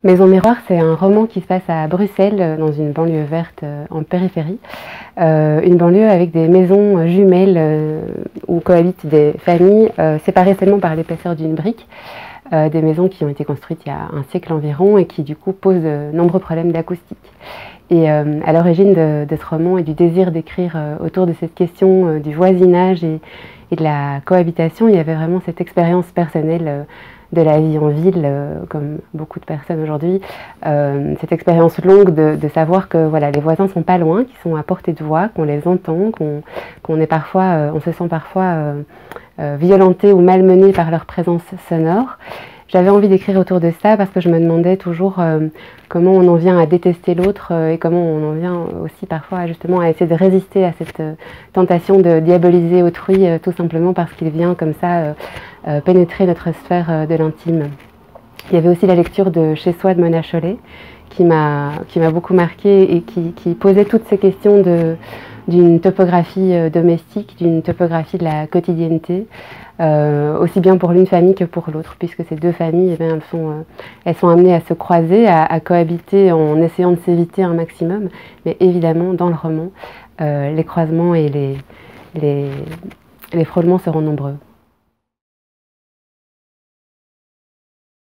Maison Miroir, c'est un roman qui se passe à Bruxelles, dans une banlieue verte en périphérie. Une banlieue avec des maisons jumelles où cohabitent des familles séparées seulement par l'épaisseur d'une brique. Des maisons qui ont été construites il y a un siècle environ et qui du coup posent de nombreux problèmes d'acoustique. Et à l'origine de ce roman et du désir d'écrire autour de cette question du voisinage et de la cohabitation, il y avait vraiment cette expérience personnelle de la vie en ville, comme beaucoup de personnes aujourd'hui, cette expérience longue de savoir que voilà, les voisins ne sont pas loin, qu'ils sont à portée de voix, qu'on les entend, qu'on est parfois, on se sent parfois violenté ou malmené par leur présence sonore. J'avais envie d'écrire autour de ça parce que je me demandais toujours comment on en vient à détester l'autre et comment on en vient aussi parfois justement à essayer de résister à cette tentation de diaboliser autrui tout simplement parce qu'il vient comme ça pénétrer notre sphère de l'intime. Il y avait aussi la lecture de Chez soi de Mona Chollet qui m'a beaucoup marquée et qui posait toutes ces questions d'une topographie domestique, d'une topographie de la quotidienneté, aussi bien pour l'une famille que pour l'autre, puisque ces deux familles, eh bien, elles sont amenées à se croiser, à cohabiter en essayant de s'éviter un maximum, mais évidemment, dans le roman, les croisements et les frôlements seront nombreux.